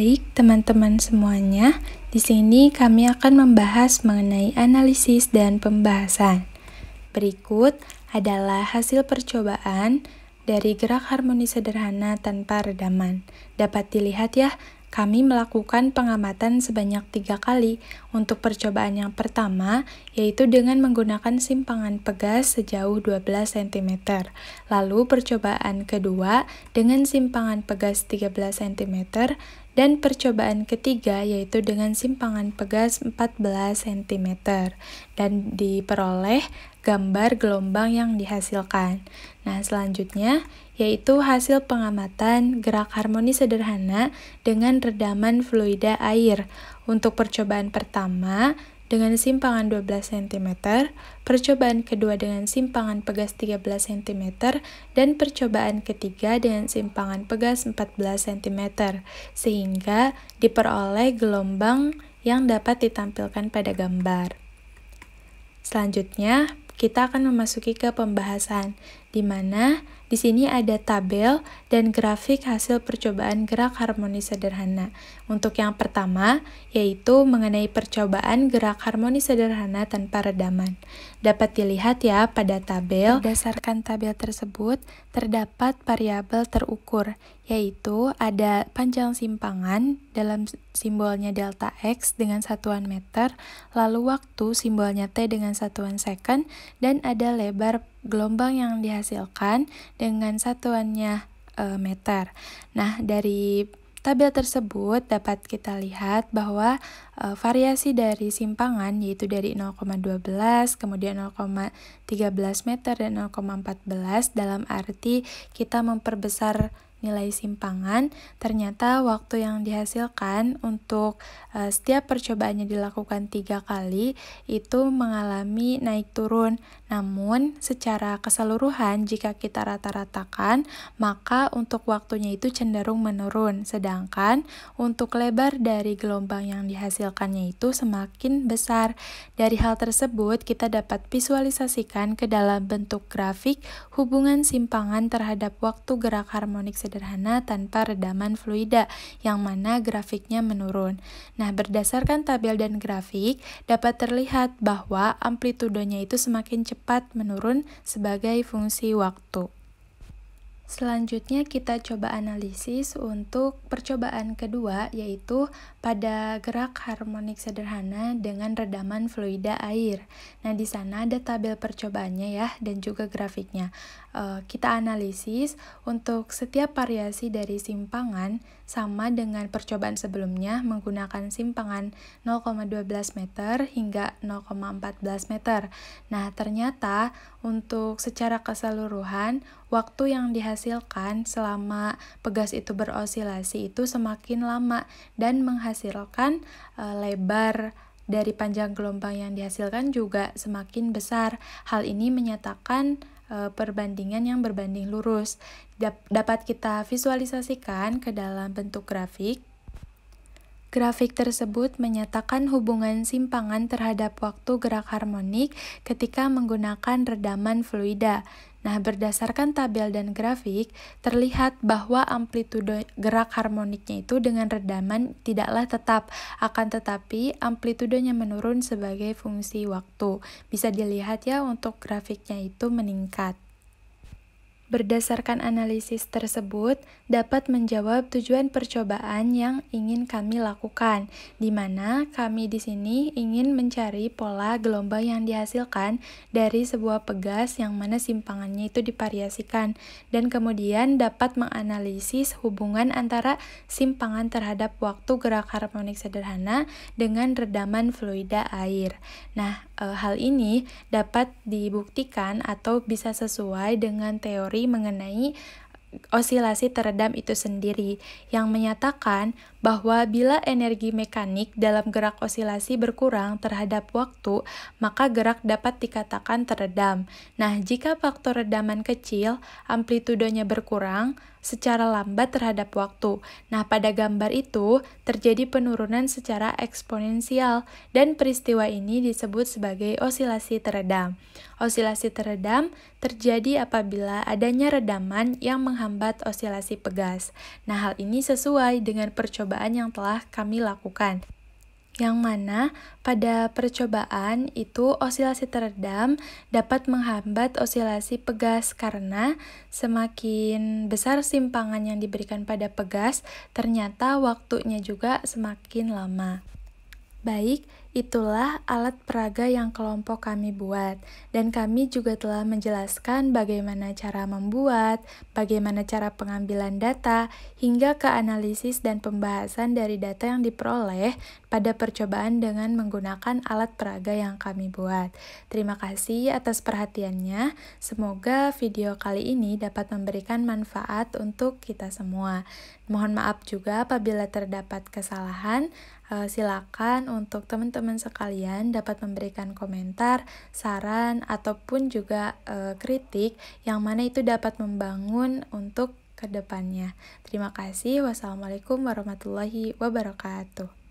Baik, teman-teman semuanya, di sini kami akan membahas mengenai analisis dan pembahasan. Berikut adalah hasil percobaan dari gerak harmoni sederhana tanpa redaman. Dapat dilihat ya, kami melakukan pengamatan sebanyak 3 kali. Untuk percobaan yang pertama, yaitu dengan menggunakan simpangan pegas sejauh 12 cm. Lalu percobaan kedua dengan simpangan pegas 13 cm. Dan percobaan ketiga yaitu dengan simpangan pegas 14 cm. Dan diperoleh gambar gelombang yang dihasilkan. Nah, selanjutnya yaitu hasil pengamatan gerak harmoni sederhana dengan redaman fluida air. Untuk percobaan pertama dengan simpangan 12 cm, percobaan kedua dengan simpangan pegas 13 cm, dan percobaan ketiga dengan simpangan pegas 14 cm, sehingga diperoleh gelombang yang dapat ditampilkan pada gambar. Selanjutnya, kita akan memasuki ke pembahasan, di mana di sini ada tabel dan grafik hasil percobaan gerak harmoni sederhana. Untuk yang pertama, yaitu mengenai percobaan gerak harmoni sederhana tanpa redaman. Dapat dilihat ya pada tabel, berdasarkan tabel tersebut terdapat variabel terukur, yaitu ada panjang simpangan dalam simbolnya delta X dengan satuan meter, lalu waktu simbolnya T dengan satuan second, dan ada lebar gelombang yang dihasilkan dengan satuannya meter. Nah, dari tabel tersebut dapat kita lihat bahwa variasi dari simpangan yaitu dari 0,12, kemudian 0,13 meter dan 0,14 dalam arti kita memperbesar nilai simpangan, ternyata waktu yang dihasilkan untuk setiap percobaannya dilakukan 3 kali itu mengalami naik turun. Namun secara keseluruhan jika kita rata-ratakan maka untuk waktunya itu cenderung menurun, sedangkan untuk lebar dari gelombang yang dihasilkannya itu semakin besar. Dari hal tersebut kita dapat visualisasikan ke dalam bentuk grafik hubungan simpangan terhadap waktu gerak harmonik sederhana tanpa redaman fluida, yang mana grafiknya menurun. Nah, berdasarkan tabel dan grafik, dapat terlihat bahwa amplitudenya itu semakin cepat menurun sebagai fungsi waktu. Selanjutnya kita coba analisis untuk percobaan kedua, yaitu pada gerak harmonik sederhana dengan redaman fluida air. Nah, di sana ada tabel percobaannya ya, dan juga grafiknya. Kita analisis untuk setiap variasi dari simpangan sama dengan percobaan sebelumnya menggunakan simpangan 0,12 meter hingga 0,14 meter. Nah, ternyata untuk secara keseluruhan waktu yang dihasilkan selama pegas itu berosilasi itu semakin lama dan menghasilkan lebar dari panjang gelombang yang dihasilkan juga semakin besar. Hal ini menyatakan perbandingan yang berbanding lurus. Dapat kita visualisasikan ke dalam bentuk grafik. Grafik tersebut menyatakan hubungan simpangan terhadap waktu gerak harmonik ketika menggunakan redaman fluida. Nah, berdasarkan tabel dan grafik, terlihat bahwa amplitude gerak harmoniknya itu dengan redaman tidaklah tetap, akan tetapi amplitudenya menurun sebagai fungsi waktu. Bisa dilihat ya untuk grafiknya itu meningkat. Berdasarkan analisis tersebut, dapat menjawab tujuan percobaan yang ingin kami lakukan, di mana kami di sini ingin mencari pola gelombang yang dihasilkan dari sebuah pegas yang mana simpangannya itu divariasikan, dan kemudian dapat menganalisis hubungan antara simpangan terhadap waktu gerak harmonik sederhana dengan redaman fluida air. Nah, hal ini dapat dibuktikan atau bisa sesuai dengan teori mengenai osilasi teredam itu sendiri, yang menyatakan bahwa bila energi mekanik dalam gerak osilasi berkurang terhadap waktu, maka gerak dapat dikatakan teredam. Nah, jika faktor redaman kecil, amplitudenya berkurang secara lambat terhadap waktu. Nah, pada gambar itu terjadi penurunan secara eksponensial dan peristiwa ini disebut sebagai osilasi teredam. Osilasi teredam terjadi apabila adanya redaman yang menghambat osilasi pegas. Nah, hal ini sesuai dengan percobaan percobaan yang telah kami lakukan. Yang mana pada percobaan itu osilasi teredam dapat menghambat osilasi pegas karena semakin besar simpangan yang diberikan pada pegas, ternyata waktunya juga semakin lama. Baik, itulah alat peraga yang kelompok kami buat, dan kami juga telah menjelaskan bagaimana cara membuat, bagaimana cara pengambilan data, hingga ke analisis dan pembahasan dari data yang diperoleh pada percobaan dengan menggunakan alat peraga yang kami buat. Terima kasih atas perhatiannya, semoga video kali ini dapat memberikan manfaat untuk kita semua. Mohon maaf juga apabila terdapat kesalahan. Silakan untuk teman-teman sekalian dapat memberikan komentar, saran, ataupun juga kritik yang mana itu dapat membangun untuk kedepannya. Terima kasih. Wassalamualaikum warahmatullahi wabarakatuh.